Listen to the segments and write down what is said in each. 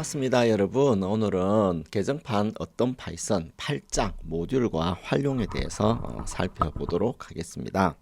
반갑습니다, 여러분. 오늘은 개정판 어떤 파이썬 8장 모듈과 활용에 대해서 살펴보도록 하겠습니다.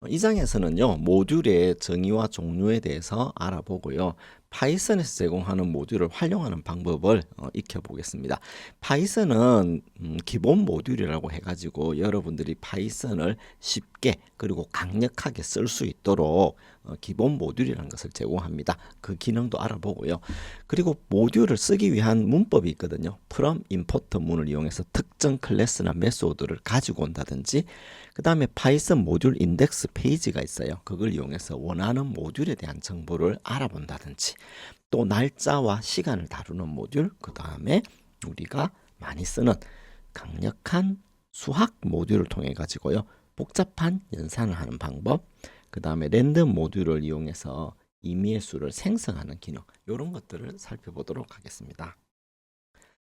이 장에서는요, 모듈의 정의와 종류에 대해서 알아보고요. 파이썬에서 제공하는 모듈을 활용하는 방법을 익혀보겠습니다. 파이썬은 기본 모듈이라고 해가지고 여러분들이 파이썬을 쉽게 그리고 강력하게 쓸 수 있도록 기본 모듈이라는 것을 제공합니다. 그 기능도 알아보고요. 그리고 모듈을 쓰기 위한 문법이 있거든요. from, import 문을 이용해서 특정 클래스나 메소드를 가지고 온다든지, 그 다음에 파이썬 모듈 인덱스 페이지가 있어요. 그걸 이용해서 원하는 모듈에 대한 정보를 알아본다든지, 또 날짜와 시간을 다루는 모듈, 그 다음에 우리가 많이 쓰는 강력한 수학 모듈을 통해 가지고요, 복잡한 연산을 하는 방법, 그 다음에 랜덤 모듈을 이용해서 임의의 수를 생성하는 기능, 이런 것들을 살펴보도록 하겠습니다.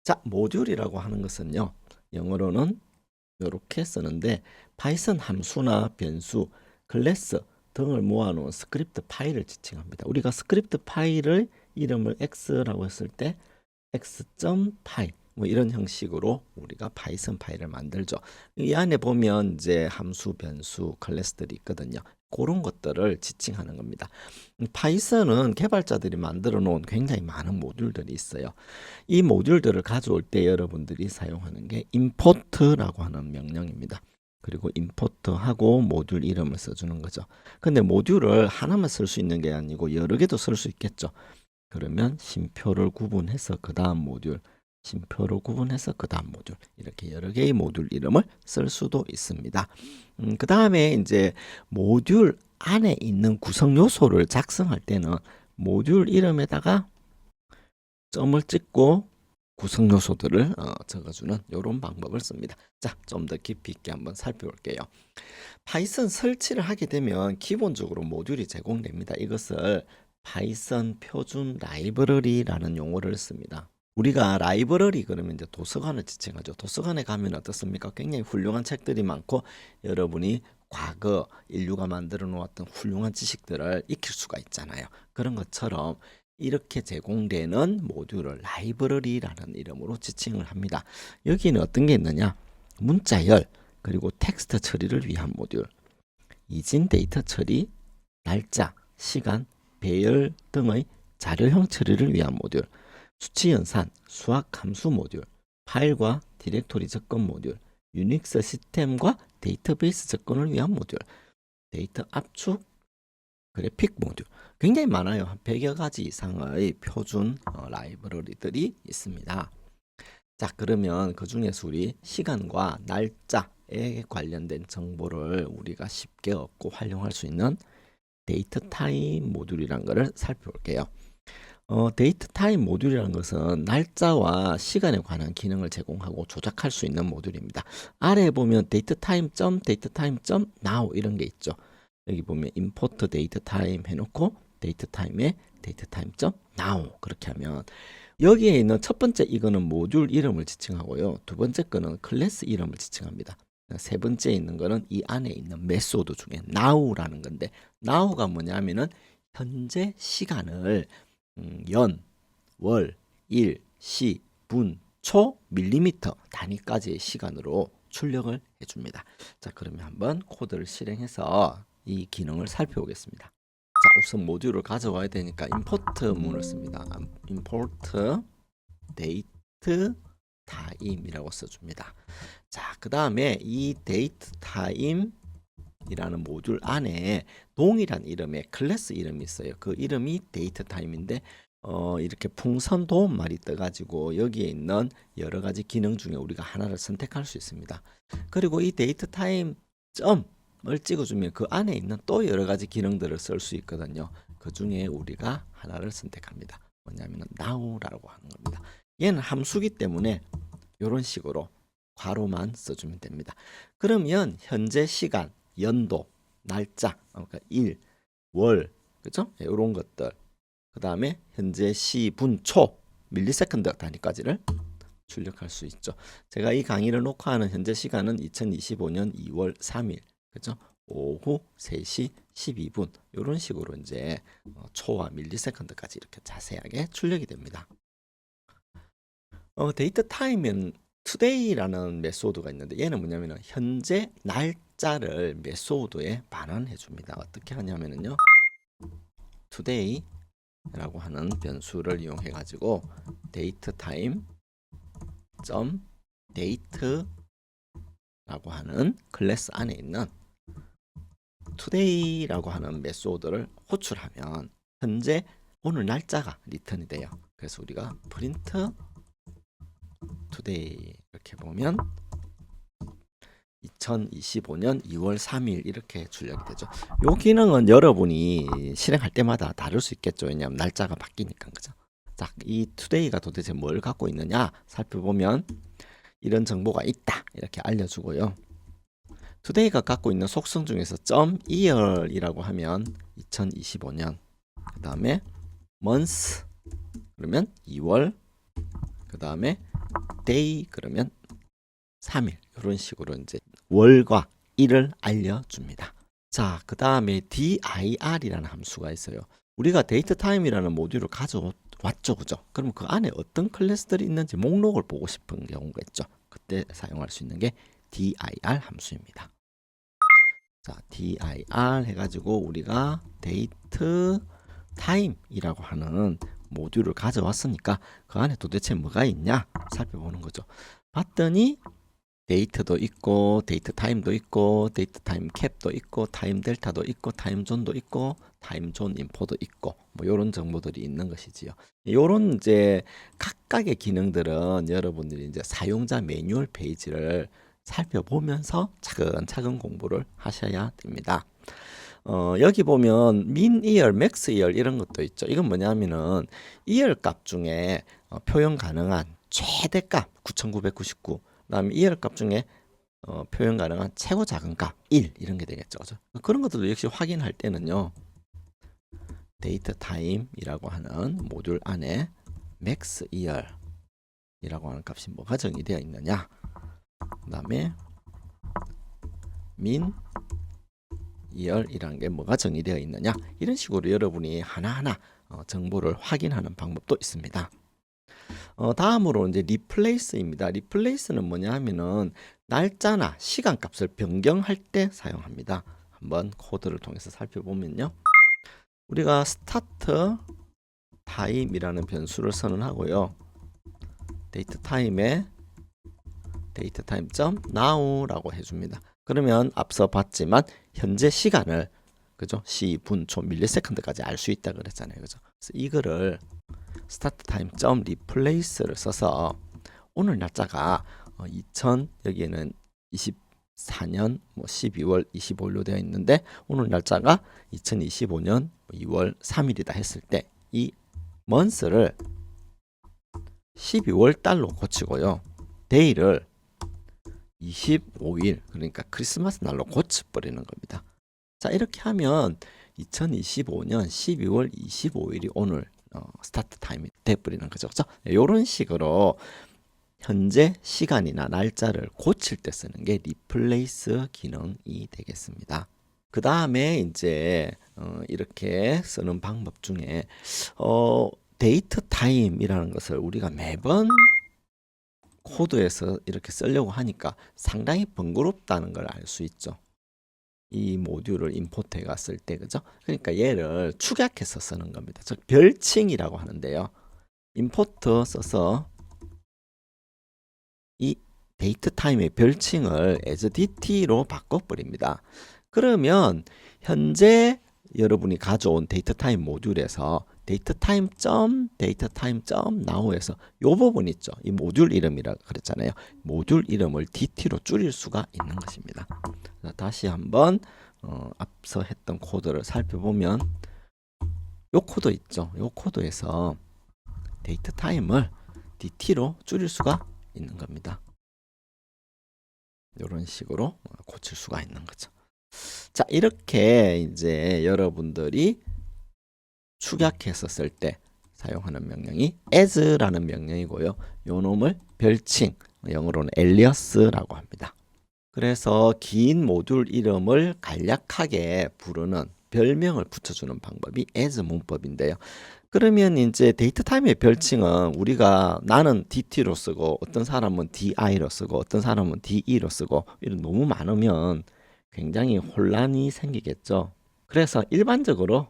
자, 모듈이라고 하는 것은요, 영어로는 이렇게 쓰는데, 파이썬 함수나 변수, 클래스 등을 모아놓은 스크립트 파일을 지칭합니다. 우리가 스크립트 파일을 이름을 x라고 했을 때 x.py 뭐 이런 형식으로 우리가 파이썬 파일을 만들죠. 이 안에 보면 이제 함수, 변수, 클래스들이 있거든요. 그런 것들을 지칭하는 겁니다. 파이썬은 개발자들이 만들어 놓은 굉장히 많은 모듈들이 있어요. 이 모듈들을 가져올 때 여러분들이 사용하는 게 import라고 하는 명령입니다. 그리고 import하고 모듈 이름을 써주는 거죠. 근데 모듈을 하나만 쓸 수 있는 게 아니고 여러 개도 쓸 수 있겠죠. 그러면 쉼표를 구분해서 그 다음 모듈, 쉼표를 구분해서 그 다음 모듈, 이렇게 여러 개의 모듈 이름을 쓸 수도 있습니다. 그 다음에 이제 모듈 안에 있는 구성 요소를 작성할 때는 모듈 이름에다가 점을 찍고 구성 요소들을 적어주는 이런 방법을 씁니다. 자, 좀 더 깊이 있게 한번 살펴볼게요. 파이썬 설치를 하게 되면 기본적으로 모듈이 제공됩니다. 이것을 파이썬 표준 라이브러리라는 용어를 씁니다. 우리가 라이브러리 그러면 이제 도서관을 지칭하죠. 도서관에 가면 어떻습니까? 굉장히 훌륭한 책들이 많고 여러분이 과거 인류가 만들어 놓았던 훌륭한 지식들을 익힐 수가 있잖아요. 그런 것처럼 이렇게 제공되는 모듈을 라이브러리라는 이름으로 지칭을 합니다. 여기는 어떤 게 있느냐? 문자열, 그리고 텍스트 처리를 위한 모듈, 이진 데이터 처리, 날짜, 시간, 배열 등의 자료형 처리를 위한 모듈, 수치 연산, 수학 함수 모듈, 파일과 디렉토리 접근 모듈, 유닉스 시스템과 데이터베이스 접근을 위한 모듈, 데이터 압축, 그래픽 모듈, 굉장히 많아요. 한 100여 가지 이상의 표준 라이브러리들이 있습니다. 자, 그러면 그 중에서 우리 시간과 날짜에 관련된 정보를 우리가 쉽게 얻고 활용할 수 있는 데이트 타임 모듈이라는 것을 살펴볼게요. 데이트 타임 모듈이라는 것은 날짜와 시간에 관한 기능을 제공하고 조작할 수 있는 모듈입니다. 아래에 보면 데이트 타임 점 데이트 타임 점 now 이런 게 있죠. 여기 보면 import 데이트 타임 해놓고 데이트 타임에 데이트 타임 점 now 그렇게 하면 여기에 있는 첫 번째 이거는 모듈 이름을 지칭하고요. 두 번째 거는 클래스 이름을 지칭합니다. 세 번째 있는 거는 이 안에 있는 메소드 중에 now라는 건데 now가 뭐냐면은 현재 시간을 연, 월, 일, 시, 분, 초, 밀리미터 단위까지의 시간으로 출력을 해줍니다. 자, 그러면 한번 코드를 실행해서 이 기능을 살펴보겠습니다. 자, 우선 모듈을 가져와야 되니까 import 문을 씁니다. import date time이라고 써줍니다. 자, 그 다음에 이 date time 이라는 모듈 안에 동일한 이름의 클래스 이름이 있어요. 그 이름이 데이트 타임인데 이렇게 풍선 도움말이 떠가지고 여기에 있는 여러 가지 기능 중에 우리가 하나를 선택할 수 있습니다. 그리고 이 데이트 타임 점을 찍어주면 그 안에 있는 또 여러 가지 기능들을 쓸 수 있거든요. 그 중에 우리가 하나를 선택합니다. 뭐냐면 now라고 하는 겁니다. 얘는 함수기 때문에 이런 식으로 괄호만 써주면 됩니다. 그러면 현재 시간, 연도, 날짜, 그러니까 일, 월, 그죠? 이런 것들. 그 다음에 현재 시, 분, 초, 밀리세컨드 단위까지를 출력할 수 있죠. 제가 이 강의를 녹화하는 현재 시간은 2025년 2월 3일, 그죠? 오후 3시 12분 이런 식으로 이제 초와 밀리세컨드까지 이렇게 자세하게 출력이 됩니다. 데이트 타임은 today라는 메소드가 있는데 얘는 뭐냐면은 현재 날짜를 메소드에 반환해 줍니다. 어떻게 하냐면은요. today라고 하는 변수를 이용해 가지고 데이트 타임 점 데이트라고 하는 클래스 안에 있는 today라고 하는 메소드를 호출하면 현재 오늘 날짜가 리턴이 돼요. 그래서 우리가 print today 이렇게 보면 2025년 2월 3일 이렇게 출력이 되죠. 이 기능은 여러분이 실행할 때마다 다를 수 있겠죠. 왜냐하면 날짜가 바뀌니까. 그죠? 자, 이 today가 도대체 뭘 갖고 있느냐 살펴보면 이런 정보가 있다 이렇게 알려주고요. today가 갖고 있는 속성 중에서 .year이라고 하면 2025년, 그 다음에 month 그러면 2월, 그 다음에 day 그러면 3일 이런 식으로 이제 월과 일을 알려줍니다. 자, 그 다음에 dir이라는 함수가 있어요. 우리가 데이트 타임이라는 모듈을 가져왔죠, 그죠? 그럼 그 안에 어떤 클래스들이 있는지 목록을 보고 싶은 경우가 있죠. 그때 사용할 수 있는 게 dir 함수입니다. 자, dir 해가지고 우리가 데이트 타임이라고 하는 모듈을 가져왔으니까 그 안에 도대체 뭐가 있냐 살펴보는 거죠. 봤더니 데이트도 있고 데이트 타임도 있고 데이트 타임 캡도 있고 타임 델타도 있고 타임 존도 있고 타임 존 인포도 있고 뭐 이런 정보들이 있는 것이지요. 이런 이제 각각의 기능들은 여러분들이 이제 사용자 매뉴얼 페이지를 살펴보면서 차근차근 공부를 하셔야 됩니다. 여기 보면 min year, max year 이런 것도 있죠. 이건 뭐냐면은 year 값 중에 표현 가능한 최대값 9999, 그다음에 year 값 중에 표현 가능한 최고 작은 값 1 이런 게 되겠죠. 그죠? 그런 것들도 역시 확인할 때는요. 데이트 타임이라고 하는 모듈 안에 max year 이라고 하는 값이 뭐가 정의되어 있느냐, 그 다음에 min year이라는 게 뭐가 정의되어 있느냐, 이런 식으로 여러분이 하나하나 정보를 확인하는 방법도 있습니다. 다음으로 이제 replace입니다. replace는 뭐냐 하면은 날짜나 시간 값을 변경할 때 사용합니다. 한번 코드를 통해서 살펴보면요. 우리가 start time이라는 변수를 선언하고요. 데이트 타임에 데이트 타임 점 now라고 해줍니다. 그러면 앞서 봤지만 현재 시간을 그죠? 시, 분, 초, 밀리세컨드까지 알 수 있다 그랬잖아요. 그죠? 그래서 이거를 start time 점 replace를 써서 오늘 날짜가 2000 여기에는 24년 뭐 12월 25일로 되어 있는데 오늘 날짜가 2025년 2월 3일이다 했을 때 이 month를 12월 달로 고치고요. day를 25일 그러니까 크리스마스 날로 고쳐버리는 겁니다. 자, 이렇게 하면 2025년 12월 25일이 오늘 스타트 타임이 돼버리는 거죠. 그렇죠? 이런 식으로 현재 시간이나 날짜를 고칠 때 쓰는 게 리플레이스 기능이 되겠습니다. 그 다음에 이제 이렇게 쓰는 방법 중에 데이트 타임이라는 것을 우리가 매번 코드에서 이렇게 쓰려고 하니까 상당히 번거롭다는 걸 알 수 있죠. 이 모듈을 임포트해 갔을 때, 그죠? 그러니까 얘를 축약해서 쓰는 겁니다. 즉 별칭이라고 하는데요. 임포트 써서 이 데이트 타임의 별칭을 as dt로 바꿔버립니다. 그러면 현재 여러분이 가져온 데이트 타임 모듈에서 데이트 타임 점 데이트 타임 점 now에서 요 부분 있죠. 이 모듈 이름이라 그랬잖아요. 모듈 이름을 dt로 줄일 수가 있는 것입니다. 자, 다시 한번 앞서 했던 코드를 살펴보면 요 코드 있죠. 요 코드에서 데이트 타임을 dt로 줄일 수가 있는 겁니다. 이런 식으로 고칠 수가 있는 거죠. 자, 이렇게 이제 여러분들이 축약해서 쓸 때 사용하는 명령이 as라는 명령이고요. 요 놈을 별칭, 영어로는 alias라고 합니다. 그래서 긴 모듈 이름을 간략하게 부르는 별명을 붙여주는 방법이 as 문법인데요. 그러면 이제 데이트 타임의 별칭은 우리가 나는 DT로 쓰고 어떤 사람은 DI로 쓰고 어떤 사람은 DE로 쓰고 이런 너무 많으면 굉장히 혼란이 생기겠죠. 그래서 일반적으로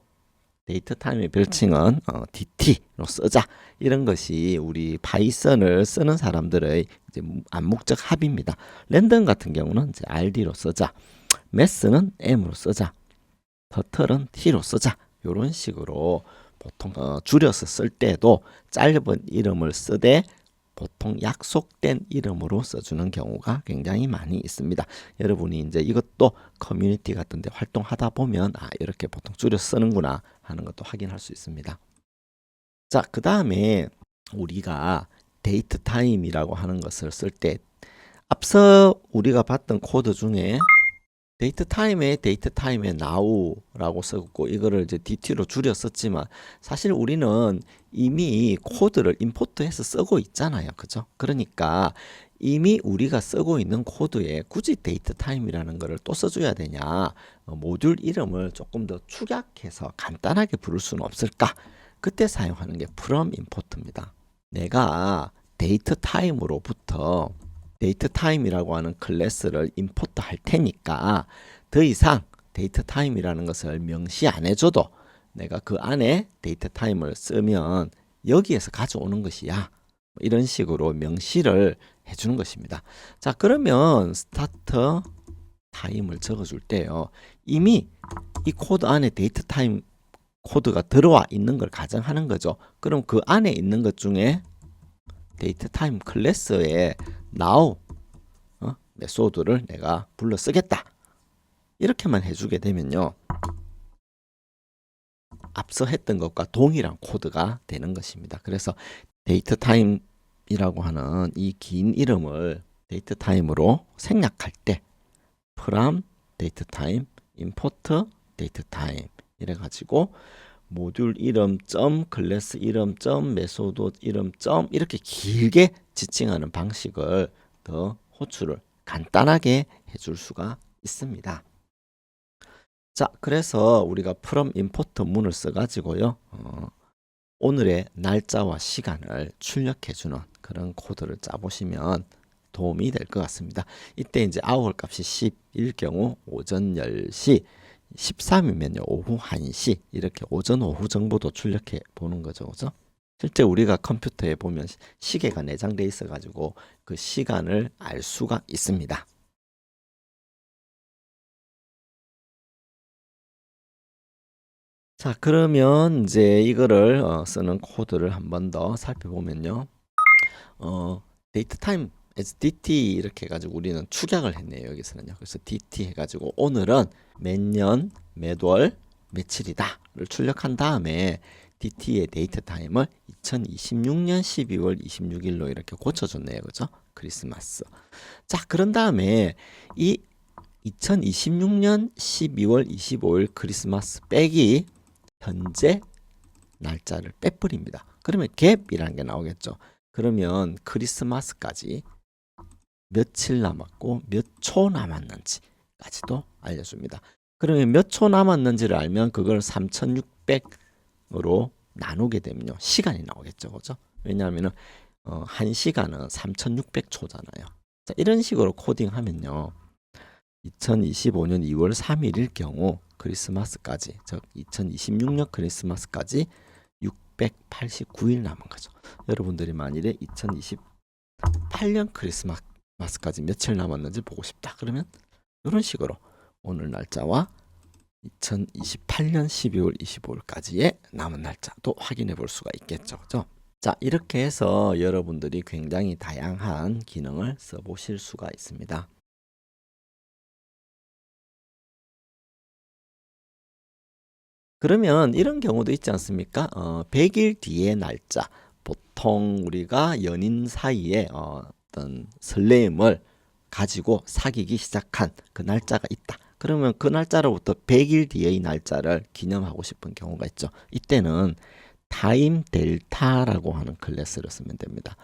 데이트 타임의 별칭은 DT로 쓰자. 이런 것이 우리 파이썬을 쓰는 사람들의 이제 암묵적 합의입니다. 랜덤 같은 경우는 이제 RD로 쓰자. 매스는 M으로 쓰자. 터틀은 T로 쓰자. 이런 식으로 보통 줄여서 쓸 때도 짧은 이름을 쓰되 보통 약속된 이름으로 써주는 경우가 굉장히 많이 있습니다. 여러분이 이제 이것도 커뮤니티 같은 데 활동하다 보면 이렇게 보통 줄여 쓰는구나 하는 것도 확인할 수 있습니다. 자, 그 다음에 우리가 데이트 타임이라고 하는 것을 쓸 때 앞서 우리가 봤던 코드 중에 데이트 타임에 now라고 썼고 이거를 이제 DT로 줄여 썼지만 사실 우리는 이미 코드를 임포트해서 쓰고 있잖아요. 그죠? 그러니까 이미 우리가 쓰고 있는 코드에 굳이 데이트 타임이라는 거를 또 써줘야 되냐? 모듈 이름을 조금 더 축약해서 간단하게 부를 수는 없을까? 그때 사용하는 게 from import입니다. 내가 데이트 타임으로부터 데이트 타임이라고 하는 클래스를 임포트 할 테니까 더 이상 데이트 타임이라는 것을 명시 안 해줘도 내가 그 안에 데이트 타임을 쓰면 여기에서 가져오는 것이야. 이런 식으로 명시를 해주는 것입니다. 자, 그러면 스타트 타임을 적어줄 때요. 이미 이 코드 안에 데이트 타임 코드가 들어와 있는 걸 가정하는 거죠. 그럼 그 안에 있는 것 중에 데이트 타임 클래스에 now 메소드를 내가 불러 쓰겠다. 이렇게만 해주게 되면요. 앞서 했던 것과 동일한 코드가 되는 것입니다. 그래서 데이트 타임이라고 하는 이 긴 이름을 데이트 타임으로 생략할 때 from 데이트 타임, import 데이트 타임 이래 가지고 모듈 이름 점 클래스 이름 점 메소드 이름 점 이렇게 길게 지칭하는 방식을 더 호출을 간단하게 해줄 수가 있습니다. 자, 그래서 우리가 from import 문을 써가지고요. 오늘의 날짜와 시간을 출력해주는 그런 코드를 짜보시면 도움이 될 것 같습니다. 이때 이제 hour 값이 10일 경우 오전 10시, 13이면요 오후 1시 이렇게 오전 오후 정보도 출력해 보는 거죠. 그죠? 실제 우리가 컴퓨터에 보면 시계가 내장되어 있어 가지고 그 시간을 알 수가 있습니다. 자, 그러면 이제 이거를 쓰는 코드를 한 번 더 살펴보면요. 데이트 타임 as DT 이렇게 해가지고 우리는 축약을 했네요. 여기서는요. 그래서 DT 해가지고 오늘은 몇 년, 몇 월, 며칠이다를 출력한 다음에 DT의 데이트 타임을 2026년 12월 26일로 이렇게 고쳐줬네요. 그죠? 크리스마스. 자, 그런 다음에 이 2026년 12월 25일 크리스마스 빼기 현재 날짜를 빼버립니다. 그러면 갭이라는 게 나오겠죠. 그러면 크리스마스까지 며칠 남았고 몇 초 남았는지까지도 알려줍니다. 그러면 몇 초 남았는지를 알면 그걸 3600으로 나누게 되면요. 시간이 나오겠죠. 그죠? 왜냐하면 1시간은 3600초잖아요. 자, 이런 식으로 코딩하면요. 2025년 2월 3일일 경우 크리스마스까지, 즉 2026년 크리스마스까지 689일 남은 거죠. 여러분들이 만일에 2028년 크리스마스까지 며칠 남았는지 보고 싶다. 그러면 이런 식으로 오늘 날짜와 2028년 12월 25일까지의 남은 날짜도 확인해 볼 수가 있겠죠. 그죠? 자, 이렇게 해서 여러분들이 굉장히 다양한 기능을 써보실 수가 있습니다. 그러면 이런 경우도 있지 않습니까? 100일 뒤의 날짜. 보통 우리가 연인 사이에 어떤 설레임을 가지고 사귀기 시작한 그 날짜가 있다. 그러면 그 날짜로부터 100일 뒤의 날짜를 기념하고 싶은 경우가 있죠. 이때는 타임 델타라고 하는 클래스를 쓰면 됩니다.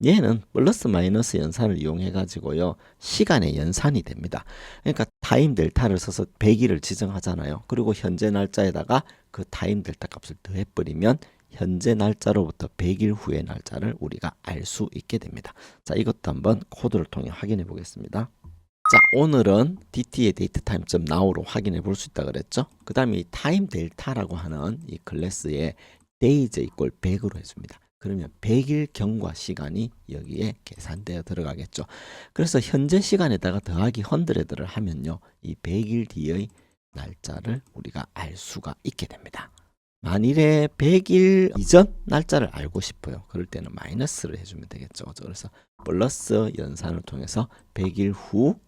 얘는 플러스 마이너스 연산을 이용해 가지고요 시간의 연산이 됩니다. 그러니까 타임 델타를 써서 100일을 지정하잖아요. 그리고 현재 날짜에다가 그 타임 델타 값을 더해 버리면 현재 날짜로부터 100일 후의 날짜를 우리가 알 수 있게 됩니다. 자, 이것도 한번 코드를 통해 확인해 보겠습니다. 자, 오늘은 dt의 datetime.now로 확인해 볼 수 있다 그랬죠. 그 다음에 이 time delta라고 하는 이 클래스에 days equal 100으로 해줍니다. 그러면 100일 경과 시간이 여기에 계산되어 들어가겠죠. 그래서 현재 시간에다가 더하기 100를 하면요, 이 100일 뒤의 날짜를 우리가 알 수가 있게 됩니다. 만일에 100일 이전 날짜를 알고 싶어요. 그럴 때는 마이너스를 해주면 되겠죠. 그래서 플러스 연산을 통해서 100일 후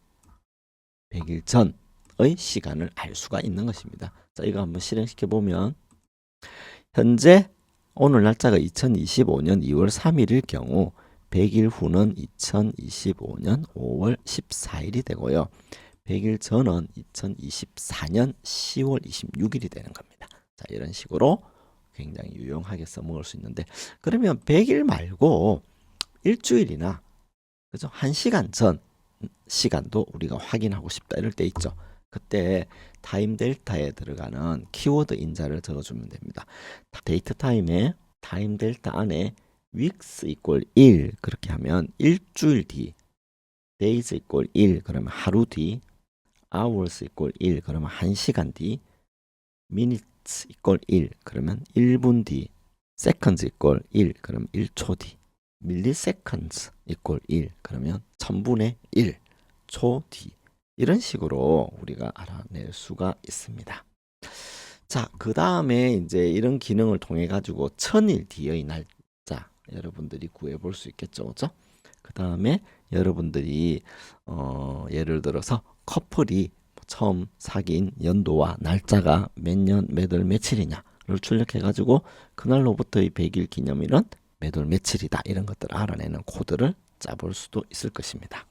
100일 전의 시간을 알 수가 있는 것입니다. 자, 이거 한번 실행시켜 보면 현재 오늘 날짜가 2025년 2월 3일일 경우 100일 후는 2025년 5월 14일이 되고요. 100일 전은 2024년 10월 26일이 되는 겁니다. 자, 이런 식으로 굉장히 유용하게 써먹을 수 있는데, 그러면 100일 말고 일주일이나 그죠? 1시간 전 시간도 우리가 확인하고 싶다 이럴 때 있죠. 그때 타임 델타에 들어가는 키워드 인자를 적어주면 됩니다. 데이트 타임에 타임 델타 안에 weeks equal 1 그렇게 하면 일주일 뒤, days equal 1 그러면 하루 뒤, hours equal 1 그러면 1시간 뒤, minutes equal 1 그러면 1분 뒤, seconds equal 1 그러면 1초 뒤, milliseconds equal 1 그러면 1000분의 1 초 뒤, 이런 식으로 우리가 알아낼 수가 있습니다. 자, 그 다음에 이제 이런 기능을 통해 가지고 1000일 뒤의 날짜 여러분들이 구해 볼 수 있겠죠, 그죠? 그 다음에 여러분들이 예를 들어서 커플이 처음 사귄 연도와 날짜가 몇 년, 몇 월, 며칠이냐를 출력해 가지고 그날로부터의 100일 기념일은 몇 월 며칠이다, 이런 것들을 알아내는 코드를 짜볼 수도 있을 것입니다.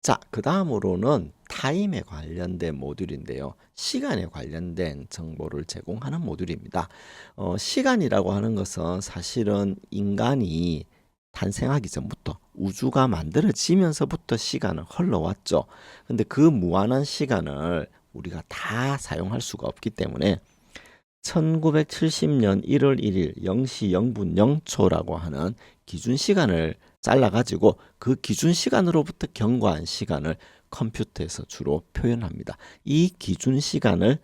자, 그 다음으로는 타임에 관련된 모듈인데요. 시간에 관련된 정보를 제공하는 모듈입니다. 시간이라고 하는 것은 사실은 인간이 탄생하기 전부터, 우주가 만들어지면서부터 시간은 흘러왔죠. 근데 그 무한한 시간을 우리가 다 사용할 수가 없기 때문에 1970년 1월 1일 0시 0분 0초라고 하는 기준 시간을 잘라가지고 그 기준 시간으로부터 경과한 시간을 컴퓨터에서 주로 표현합니다. 이 기준 시간을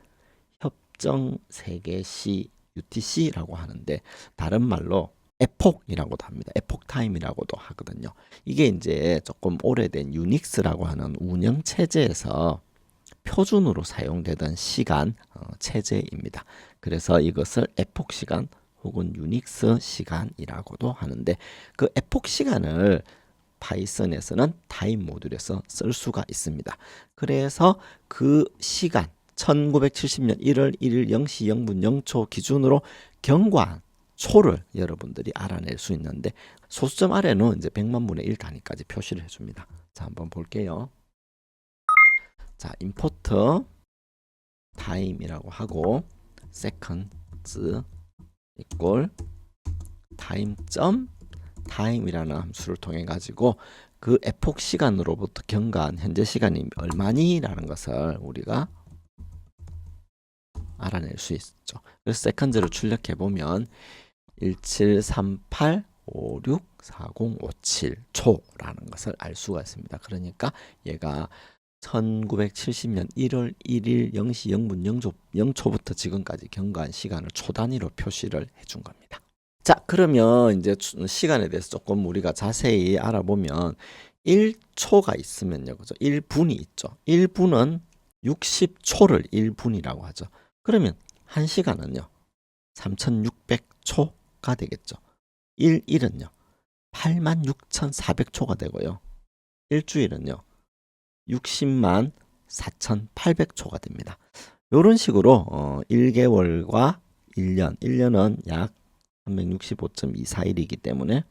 협정 세계시 UTC라고 하는데, 다른 말로 에폭이라고도 합니다. 에폭 타임이라고도 하거든요. 이게 이제 조금 오래된 유닉스라고 하는 운영 체제에서 표준으로 사용되던 시간 체제입니다. 그래서 이것을 에폭 시간 혹은 유닉스 시간이라고도 하는데, 그 에폭 시간을 파이썬에서는 타임 모듈에서 쓸 수가 있습니다. 그래서 그 시간 1970년 1월 1일 0시 0분 0초 기준으로 경과한 초를 여러분들이 알아낼 수 있는데, 소수점 아래는 이제 100만 분의 1 단위까지 표시를 해줍니다. 자, 한번 볼게요. 자, import time이라고 하고 seconds equal time이라는 함수를 통해 가지고 그 에폭 시간으로부터 경과한 현재 시간이 얼마니라는 것을 우리가 알아낼 수 있죠. 그래서 seconds를 출력해 보면 1738564057초라는 것을 알 수가 있습니다. 그러니까 얘가 1970년 1월 1일 0시 0분 0초부터 지금까지 경과한 시간을 초 단위로 표시를 해준 겁니다. 자, 그러면 이제 시간에 대해서 조금 우리가 자세히 알아보면 1초가 있으면요, 그죠? 1분이 있죠. 1분은 60초를 1분이라고 하죠. 그러면 1시간은요 3600초가 되겠죠. 1일은요 86,400초가 되고요. 일주일은요 60만 4,800초가 됩니다. 이런 식으로 1개월과 1년, 1년은 약 365.241이기 때문에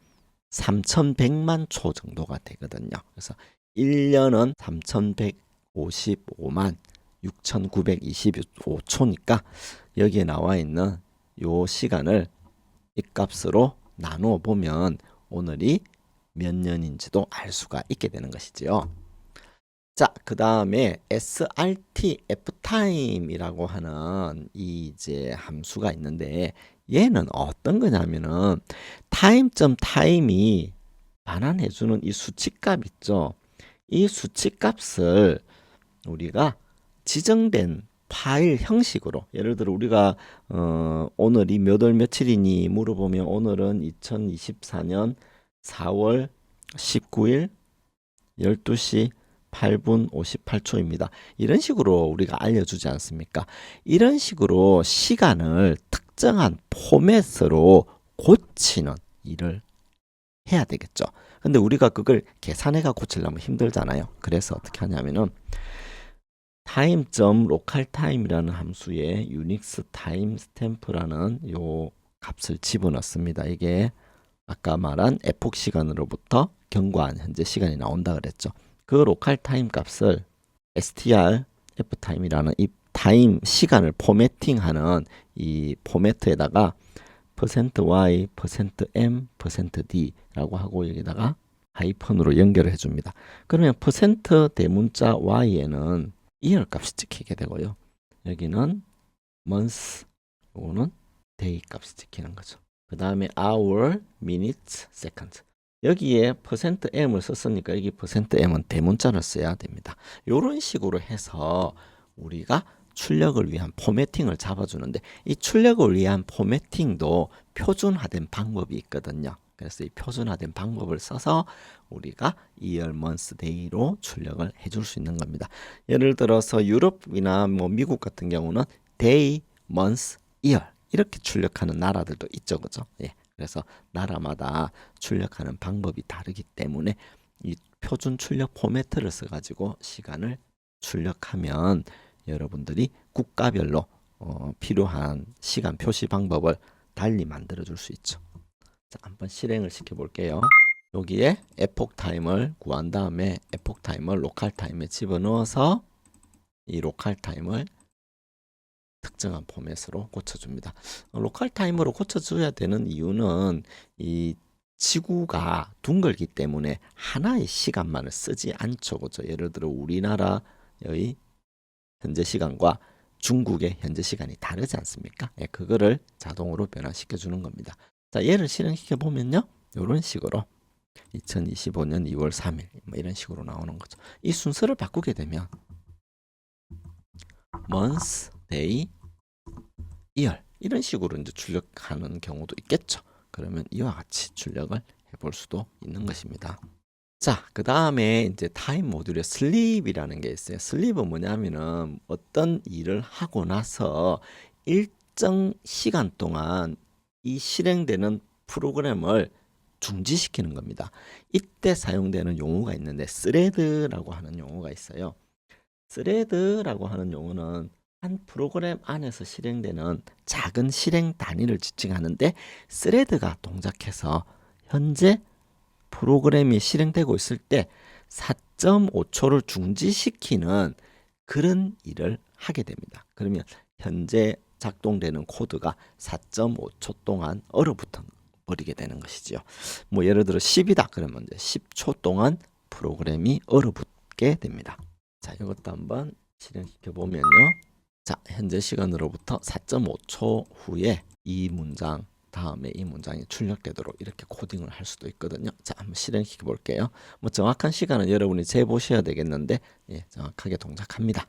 3,100만 초 정도가 되거든요. 그래서 1년은 3,155만 6,925초니까 여기에 나와 있는 요 시간을 이 값으로 나누어 보면 오늘이 몇 년인지도 알 수가 있게 되는 것이지요. 자, 그 다음에 SRTF 타임이라고 하는 이 이제 함수가 있는데 얘는 어떤 거냐면은 타임이 반환해주는 이 수치값 있죠. 이 수치값을 우리가 지정된 파일 형식으로 예를 들어 우리가 오늘이 몇 월 며칠이니 물어보면 오늘은 2024년 4월 19일 12시 8분 58초입니다. 이런 식으로 우리가 알려주지 않습니까? 이런 식으로 시간을 특정한 포맷으로 고치는 일을 해야 되겠죠. 근데 우리가 그걸 계산해가 고치려면 힘들잖아요. 그래서 어떻게 하냐면은 time.localtime이라는 함수에 유닉스 타임 스탬프라는 요 값을 집어넣습니다. 이게 아까 말한 에폭 시간으로부터 경과한 현재 시간이 나온다 그랬죠. 그 로컬 타임 값을 str ftime이라는 이 타임 시간을 포매팅하는 이 포매트에다가 %y, %m, %d라고 하고 여기다가 하이펀으로 연결을 해줍니다. 그러면 대문자 y에는 year 값이 찍히게 되고요. 여기는 month, 이거는 day 값이 찍히는 거죠. 그 다음에 hour, minutes, seconds. 여기에 %m을 썼으니까 여기 %m은 대문자를 써야 됩니다. 이런 식으로 해서 우리가 출력을 위한 포매팅을 잡아주는데 이 출력을 위한 포매팅도 표준화된 방법이 있거든요. 그래서 이 표준화된 방법을 써서 우리가 year, month, day로 출력을 해줄 수 있는 겁니다. 예를 들어서 유럽이나 뭐 미국 같은 경우는 day, month, year 이렇게 출력하는 나라들도 있죠, 그죠? 예. 그래서 나라마다 출력하는 방법이 다르기 때문에 이 표준 출력 포매트를 써가지고 시간을 출력하면 여러분들이 국가별로 필요한 시간 표시 방법을 달리 만들어 줄 수 있죠. 자, 한번 실행을 시켜 볼게요. 여기에 에폭 타임을 구한 다음에 에폭 타임을 로컬 타임에 집어넣어서 이 로컬 타임을 특정한 포맷으로 고쳐줍니다. 로컬 타임으로 고쳐줘야 되는 이유는 이 지구가 둥글기 때문에 하나의 시간만을 쓰지 않죠. 그죠? 예를 들어 우리나라의 현재 시간과 중국의 현재 시간이 다르지 않습니까? 예, 그거를 자동으로 변화시켜 주는 겁니다. 자, 얘를 실행시켜 보면요. 이런 식으로 2025년 2월 3일 뭐 이런 식으로 나오는 거죠. 이 순서를 바꾸게 되면 month, day, year 이런 식으로 이제 출력하는 경우도 있겠죠. 그러면 이와 같이 출력을 해볼 수도 있는 것입니다. 자, 그 다음에 이제 타임 모듈에 슬립이라는 게 있어요. 슬립은 뭐냐면은 어떤 일을 하고 나서 일정 시간 동안 이 실행되는 프로그램을 중지시키는 겁니다. 이때 사용되는 용어가 있는데 스레드라고 하는 용어가 있어요. 스레드라고 하는 용어는 한 프로그램 안에서 실행되는 작은 실행 단위를 지칭하는데 스레드가 동작해서 현재 프로그램이 실행되고 있을 때 4.5초를 중지시키는 그런 일을 하게 됩니다. 그러면 현재 작동되는 코드가 4.5초 동안 얼어붙어 버리게 되는 것이죠. 뭐 예를 들어 10이다 그러면 이제 10초 동안 프로그램이 얼어붙게 됩니다. 자, 이것도 한번 실행시켜 보면요. 자, 현재 시간으로부터 4.5초 후에 이 문장 다음에 이 문장이 출력되도록 이렇게 코딩을 할 수도 있거든요. 자, 한번 실행시켜 볼게요. 뭐 정확한 시간은 여러분이 재보셔야 되겠는데 예, 정확하게 동작합니다.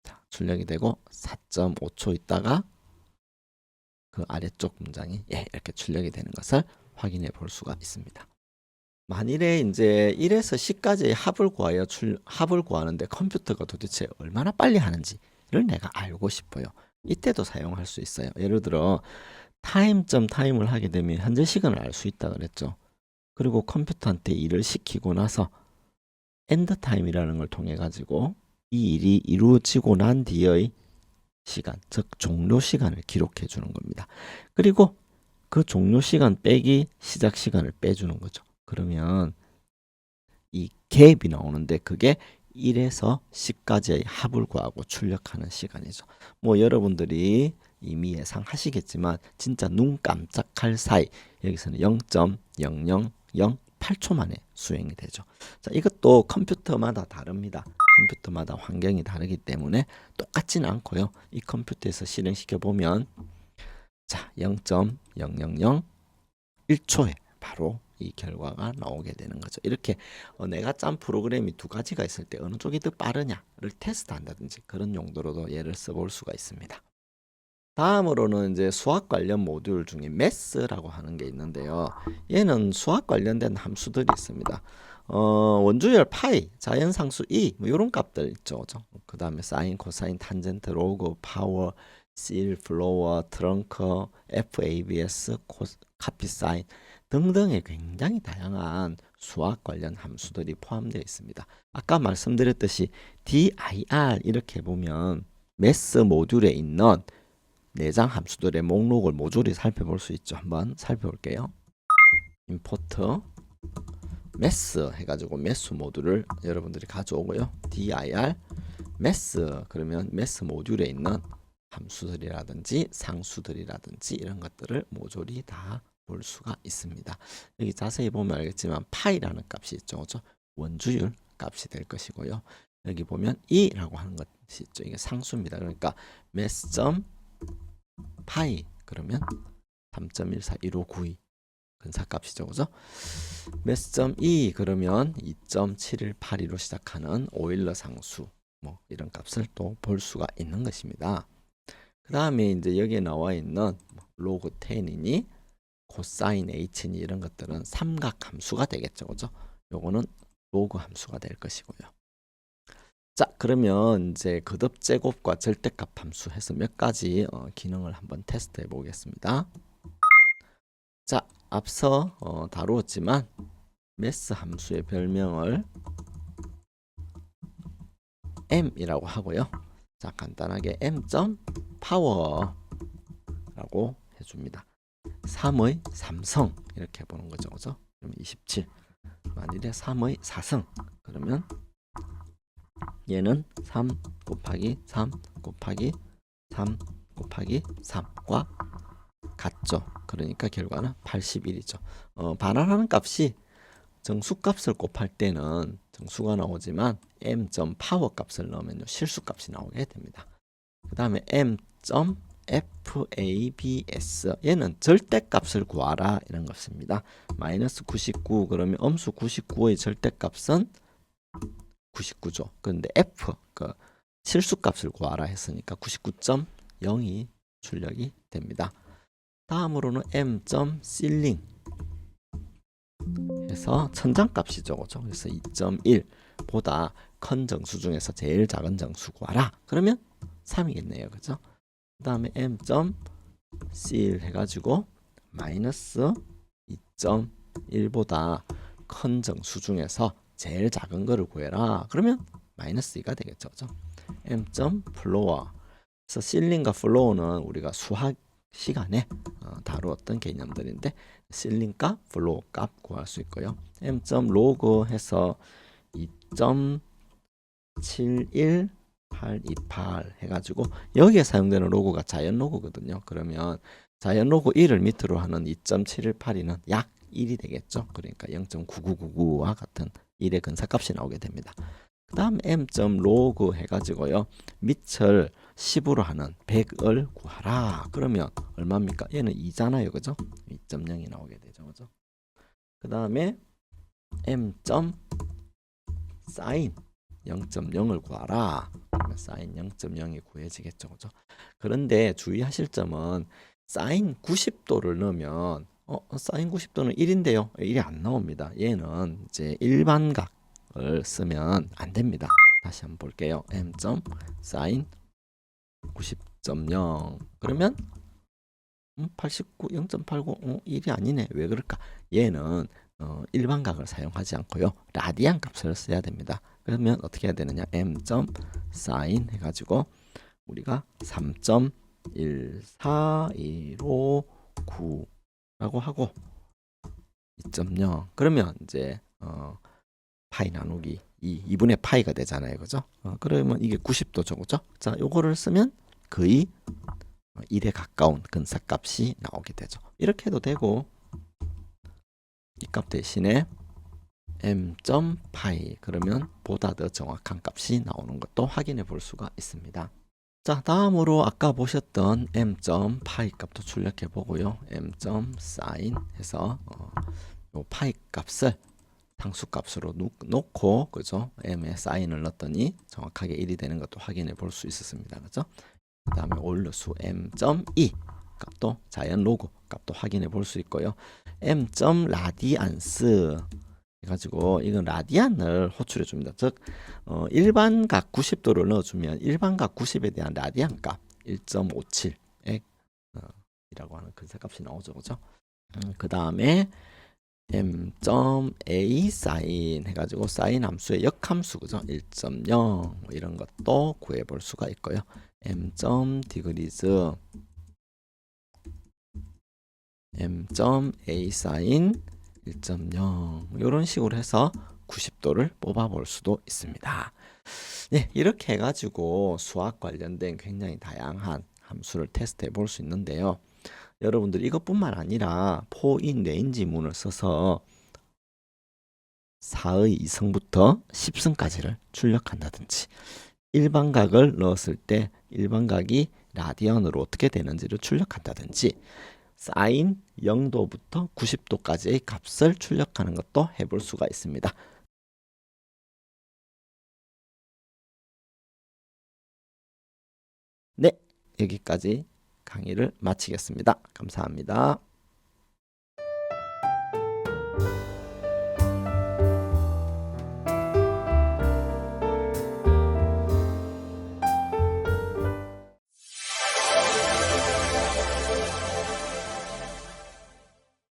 자, 출력이 되고 4.5초 있다가 그 아래쪽 문장이 예, 이렇게 출력이 되는 것을 확인해 볼 수가 있습니다. 만일에 이제 1에서 10까지의 합을 구하는데 컴퓨터가 도대체 얼마나 빨리 하는지를 내가 알고 싶어요. 이때도 사용할 수 있어요. 예를 들어 타임을 하게 되면 현재 시간을 알 수 있다 그랬죠. 그리고 컴퓨터한테 일을 시키고 나서 엔드 타임이라는 걸 통해 가지고 이 일이 이루어지고 난 뒤의 시간, 즉 종료 시간을 기록해 주는 겁니다. 그리고 그 종료 시간 빼기 시작 시간을 빼주는 거죠. 그러면 이 갭이 나오는데 그게 1에서 10까지의 합을 구하고 출력하는 시간이죠. 뭐 여러분들이 이미 예상하시겠지만 진짜 눈 깜짝할 사이 여기서는 0.0008초 만에 수행이 되죠. 자, 이것도 컴퓨터마다 다릅니다. 컴퓨터마다 환경이 다르기 때문에 똑같지는 않고요. 이 컴퓨터에서 실행시켜 보면 자 0.0001초에 바로 이 결과가 나오게 되는 거죠. 이렇게 내가 짠 프로그램이 두 가지가 있을 때 어느 쪽이 더 빠르냐를 테스트한다든지 그런 용도로도 얘를 써볼 수가 있습니다. 다음으로는 이제 수학 관련 모듈 중에 매스라고 하는 게 있는데요. 얘는 수학 관련된 함수들이 있습니다. 원주열 파이, 자연상수 e 뭐 이런 값들 있죠. 그 다음에 사인, 코사인, 탄젠트, 로그, 파워, 실, 플로어, 트렁크, FABS, 카피사인 등등의 굉장히 다양한 수학 관련 함수들이 포함되어 있습니다. 아까 말씀드렸듯이 dir 이렇게 보면 매스 모듈에 있는 내장 함수들의 목록을 모조리 살펴볼 수 있죠. 한번 살펴볼게요. 임포트 매스 해가지고 매스 모듈을 여러분들이 가져오고요. dir 매스 그러면 매스 모듈에 있는 함수들이라든지 상수들이라든지 이런 것들을 모조리 다 볼 수가 있습니다. 여기 자세히 보면 알겠지만 파이라는 값이 있죠. 그렇죠? 원주율 값이 될 것이고요. 여기 보면 e라고 하는 것이 있죠. 이게 상수입니다. 그러니까 매스 파이 그러면 3.141592 근사값이죠. 그죠? 매스.2 그러면 2.7182로 시작하는 오일러 상수 뭐 이런 값을 또 볼 수가 있는 것입니다. 그 다음에 이제 여기에 나와 있는 로그 10이니 코사인 h니 이런 것들은 삼각 함수가 되겠죠. 그죠? 요거는 로그 함수가 될 것이고요. 자, 그러면 이제 거듭 제곱과 절대값 함수 해서 몇 가지 기능을 한번 테스트해 보겠습니다. 자, 앞서 다루었지만 매스 함수의 별명을 m이라고 하고요. 자, 간단하게 m.power라고 해줍니다. 3의 3성 이렇게 보는 거죠. 그죠? 그럼 27. 만일에 3의 4성 그러면 얘는 3 곱하기 3 곱하기 3 곱하기 3과 같죠. 그러니까 결과는 81이죠. 반환하는 값이 정수값을 곱할 때는 정수가 나오지만 m.power 값을 넣으면 실수값이 나오게 됩니다. 그 다음에 m.fabs 얘는 절대값을 구하라 이런 것입니다. 마이너스 99 그러면 엄수 99의 절대값은 99죠. 그런데 f 그 실수값을 구하라 했으니까 99.0이 출력이 됩니다. 다음으로는 m.ceiling 해서 천장값이죠. 그렇죠? 그래서 2.1 보다 큰 정수 중에서 제일 작은 정수 구하라. 그러면 3이겠네요. 그죠? 그 다음에 m.ceil 해가지고 마이너스 2.1보다 큰 정수 중에서 제일 작은 거를 구해라. 그러면 마이너스 2가 되겠죠. 그죠? m.floor 그래서 ceiling과 floor는 우리가 수학 시간에 다루었던 개념들인데 실링 값, 플로우 값 구할 수 있고요. m.log 해서 2.71828 해가지고 여기에 사용되는 로그가 자연 로그거든요. 그러면 자연 로그 1을 밑으로 하는 2.718이는 약 1이 되겠죠. 그러니까 0.9999와 같은 1의 근사값이 나오게 됩니다. 그 다음 m.log 해가지고요. 밑을 10으로 하는 100을 구하라. 그러면 얼마입니까? 얘는 2잖아요. 그죠? 2.0이 나오게 되죠. 그죠? 그 다음에 m.sin 0.0을 구하라. 그러면 sin 0.0이 구해지겠죠. 그죠? 그런데 주의하실 점은 sin 90도를 넣으면 sin 90도는 1인데요. 1이 안 나옵니다. 얘는 이제 일반각을 쓰면 안 됩니다. 다시 한번 볼게요. m.sin 90.0 그러면 89 0.89 1이 아니네. 왜 그럴까? 얘는 일반각을 사용하지 않고요. 라디안 값을 써야 됩니다. 그러면 어떻게 해야 되느냐? m.sin 해가지고 우리가 3.14159라고 하고 2.0 그러면 이제 파이 나누기 2분의 파이가 되잖아요. 그죠? 그러면 이게 90도죠. 그죠? 자, 요거를 쓰면 거의 1에 가까운 근사값이 나오게 되죠. 이렇게 해도 되고 이 값 대신에 m.파이 그러면 보다 더 정확한 값이 나오는 것도 확인해 볼 수가 있습니다. 자, 다음으로 아까 보셨던 m.파이 값도 출력해 보고요. m.sin 해서 요 파이 값을 상수값으로 놓고 그죠? m에 사인을 넣었더니 정확하게 1이 되는 것도 확인해 볼 수 있었습니다. 그죠? 그 다음에 올려수 m.2 값도 자연 로그 값도 확인해 볼 수 있고요. m.라디안스 해가지고 이건 라디안을 호출해 줍니다. 즉 일반각 90도를 넣어주면 일반각 90에 대한 라디안 값 1.57에 이라고 하는 근사값이 나오죠. 그죠? 그 다음에 m.a 사인 해가지고 사인 함수의 역함수 그죠? 1.0 뭐 이런 것도 구해 볼 수가 있고요. m.degrees m.a 사인 1.0 이런 식으로 해서 90도를 뽑아 볼 수도 있습니다. 네, 이렇게 해가지고 수학 관련된 굉장히 다양한 함수를 테스트해 볼 수 있는데요. 여러분들 이것뿐만 아니라 포인 레인지문을 써서 4의 2승부터 10승까지를 출력한다든지 일반각을 넣었을 때 일반각이 라디안으로 어떻게 되는지를 출력한다든지 사인 0도부터 90도까지의 값을 출력하는 것도 해볼 수가 있습니다. 네, 여기까지 강의를 마치겠습니다. 감사합니다.